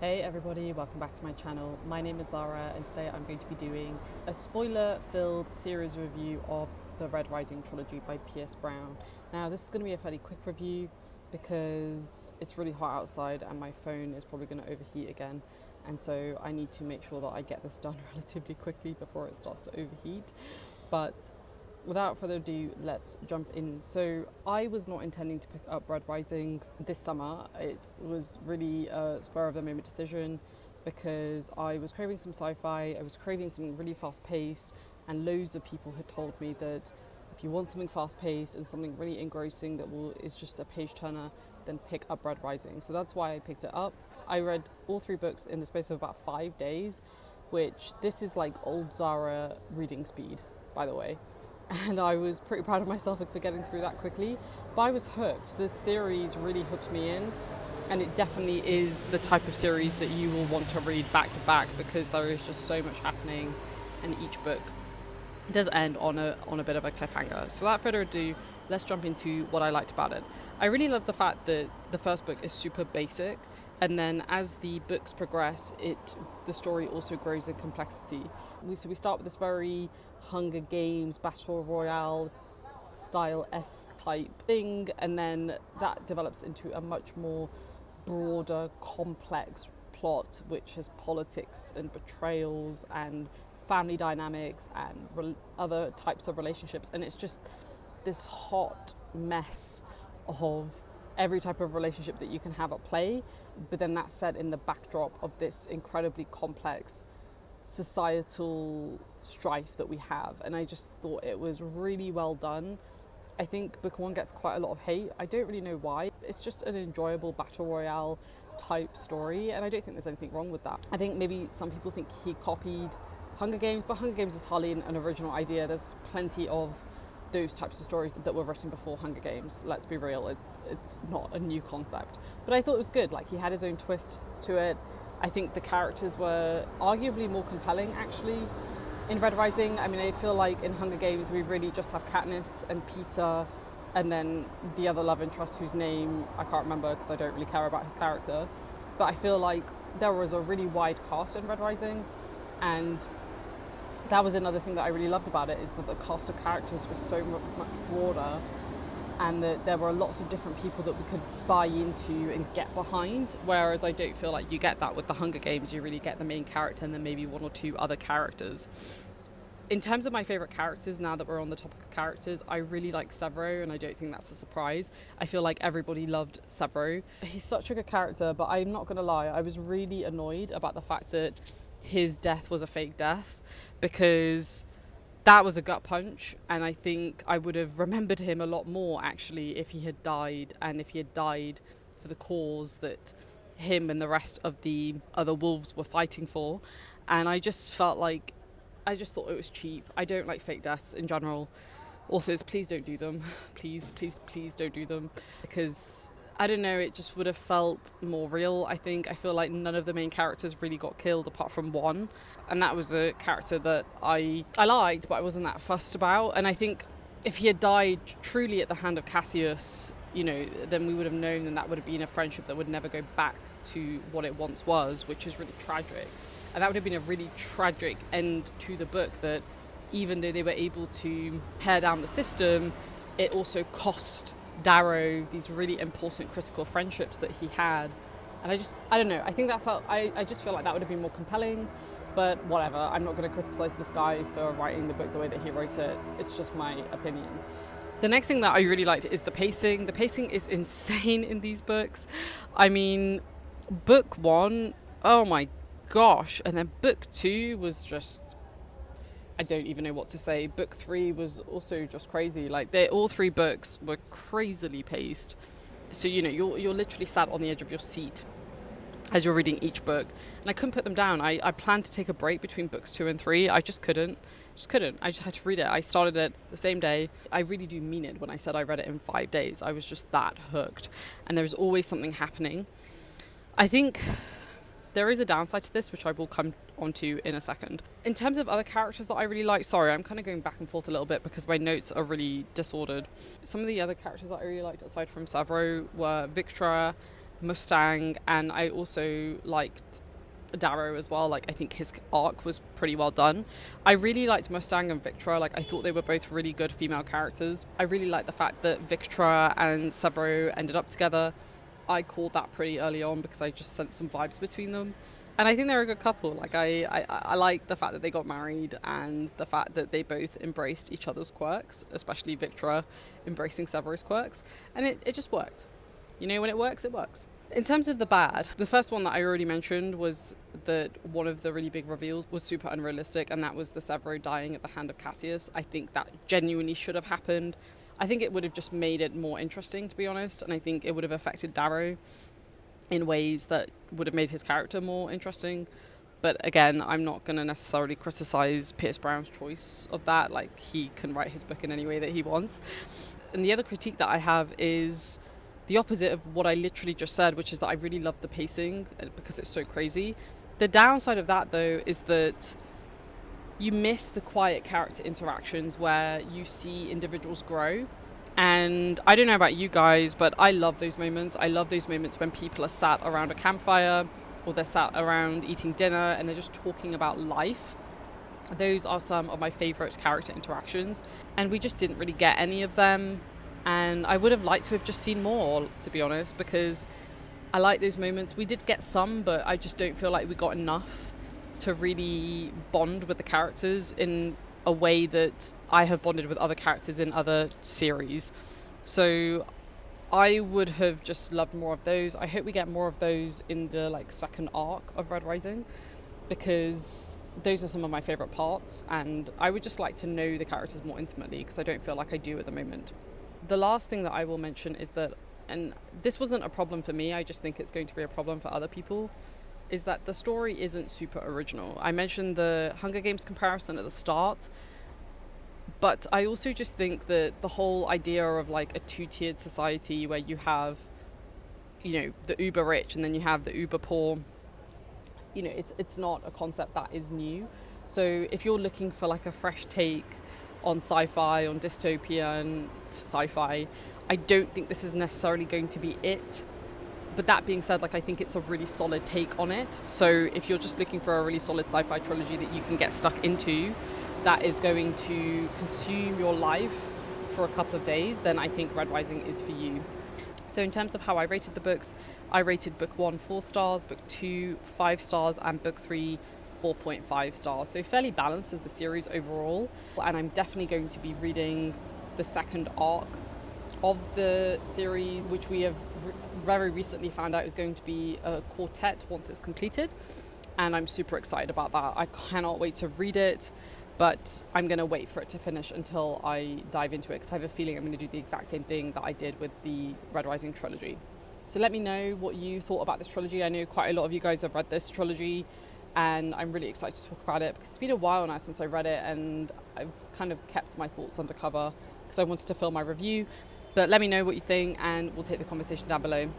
Hey everybody, welcome back to my channel. My name is Zara and today I'm going to be doing a spoiler-filled series review of the Red Rising trilogy by P.S. Brown. Now this is going to be a fairly quick review because it's really hot outside and my phone is probably going to overheat again, and so I need to make sure that I get this done relatively quickly before it starts to overheat. But without further ado, let's jump in. So I was not intending to pick up Red Rising this summer. It was really a spur of the moment decision because I was craving some sci-fi, I was craving something really fast-paced, and loads of people had told me that if you want something fast-paced and something really engrossing that is just a page-turner, then pick up Red Rising. So that's why I picked it up. I read all three books in the space of about 5 days, which this is like old Zara reading speed, by the way. And I was pretty proud of myself for getting through that quickly. But I was hooked. The series really hooked me in, and it definitely is the type of series that you will want to read back to back because there is just so much happening, and each book does end on a bit of a cliffhanger. So without further ado, let's jump into what I liked about it. I really love the fact that the first book is super basic, and then as the books progress, the story also grows in complexity. We start with this very Hunger Games, Battle Royale style-esque type thing, and then that develops into a much more broader, complex plot, which has politics and betrayals and family dynamics and other types of relationships, and it's just this hot mess of every type of relationship that you can have at play, but then that's set in the backdrop of this incredibly complex societal strife that we have, and I just thought it was really well done. I think book one gets quite a lot of hate. I don't really know why. It's just an enjoyable battle royale type story, and I don't think there's anything wrong with that. I think maybe some people think he copied Hunger Games, but Hunger Games is hardly an original idea. There's plenty of those types of stories that were written before Hunger Games. Let's be real, it's not a new concept. But I thought it was good. Like, he had his own twists to it. I think the characters were arguably more compelling, actually, in Red Rising. I mean, I feel like in Hunger Games we really just have Katniss and Peter, and then the other love interest whose name I can't remember because I don't really care about his character. But I feel like there was a really wide cast in Red Rising, and that was another thing that I really loved about it, is that the cast of characters was so much broader, and that there were lots of different people that we could buy into and get behind, whereas I don't feel like you get that with the Hunger Games. You really get the main character and then maybe one or two other characters. In terms of my favourite characters, now that we're on the topic of characters, I really like Severo, and I don't think that's a surprise. I feel like everybody loved Severo. He's such a good character, but I'm not going to lie, I was really annoyed about the fact that his death was a fake death, because that was a gut punch, and I think I would have remembered him a lot more actually if he had died, and if he had died for the cause that him and the rest of the other wolves were fighting for. And I just thought it was cheap. I don't like fake deaths in general. Authors, please don't do them. Please don't do them, because I don't know, it just would have felt more real. I feel like none of the main characters really got killed apart from one, and that was a character that I liked, but I wasn't that fussed about. And I think if he had died truly at the hand of Cassius, then we would have known, and that would have been a friendship that would never go back to what it once was, which is really tragic. And that would have been a really tragic end to the book, that even though they were able to tear down the system, it also cost Darrow these really important critical friendships that he had. And I don't know, I just feel like that would have been more compelling, but whatever. I'm not going to criticize this guy for writing the book the way that he wrote it. It's just my opinion. The next thing that I really liked is the pacing. The pacing is insane in these books. I mean, book one, oh my gosh, and then book two was just, I don't even know what to say. Book three was also just crazy. Like, all three books were crazily paced. So, you're literally sat on the edge of your seat as you're reading each book. And I couldn't put them down. I planned to take a break between books 2 and 3. I just couldn't. I just had to read it. I started it the same day. I really do mean it when I said I read it in 5 days. I was just that hooked. And there's always something happening. I think there is a downside to this, which I will come onto in a second. In terms of other characters that I really like, sorry, I'm kind of going back and forth a little bit because my notes are really disordered. Some of the other characters that I really liked aside from Severo were Victra Mustang, and I also liked Darrow as well. Like, I think his arc was pretty well done. I really liked Mustang and Victra. Like, I thought they were both really good female characters. I really liked the fact that Victra and Severo ended up together. I called that pretty early on because I just sensed some vibes between them. And I think they're a good couple. Like, I like the fact that they got married and the fact that they both embraced each other's quirks, especially Victra embracing Severo's quirks. And it just worked. You know, when it works, it works. In terms of the bad, the first one that I already mentioned was that one of the really big reveals was super unrealistic, and that was the Severo dying at the hand of Cassius. I think that genuinely should have happened. I think it would have just made it more interesting, to be honest, and I think it would have affected Darrow in ways that would have made his character more interesting. But again, I'm not going to necessarily criticize Pierce Brown's choice of that. Like, he can write his book in any way that he wants. And the other critique that I have is the opposite of what I literally just said, which is that I really love the pacing because it's so crazy. The downside of that, though, is that you miss the quiet character interactions where you see individuals grow. And I don't know about you guys, but I love those moments. I love those moments when people are sat around a campfire or they're sat around eating dinner and they're just talking about life. Those are some of my favourite character interactions, and we just didn't really get any of them. And I would have liked to have just seen more, to be honest, because I like those moments. We did get some, but I just don't feel like we got enough to really bond with the characters in a way that I have bonded with other characters in other series. So I would have just loved more of those. I hope we get more of those in the second arc of Red Rising, because those are some of my favourite parts, and I would just like to know the characters more intimately, because I don't feel like I do at the moment. The last thing that I will mention is that, and this wasn't a problem for me, I just think it's going to be a problem for other people, is that the story isn't super original. I mentioned the Hunger Games comparison at the start, but I also just think that the whole idea of a two-tiered society where you have, the uber rich and then you have the uber poor, it's not a concept that is new. So if you're looking for a fresh take on sci-fi, on dystopian sci-fi, I don't think this is necessarily going to be it. But that being said, I think it's a really solid take on it. So if you're just looking for a really solid sci-fi trilogy that you can get stuck into, that is going to consume your life for a couple of days, then I think Red Rising is for you. So in terms of how I rated the books, I rated book 1 4 stars, book 2 5 stars, and book 3 4.5 stars. So fairly balanced as a series overall. And I'm definitely going to be reading the second arc of the series, which we have very recently found out is going to be a quartet once it's completed. And I'm super excited about that. I cannot wait to read it, but I'm going to wait for it to finish until I dive into it, because I have a feeling I'm going to do the exact same thing that I did with the Red Rising trilogy. So let me know what you thought about this trilogy. I know quite a lot of you guys have read this trilogy, and I'm really excited to talk about it because it's been a while now since I read it, and I've kind of kept my thoughts undercover because I wanted to film my review. But let me know what you think, and we'll take the conversation down below.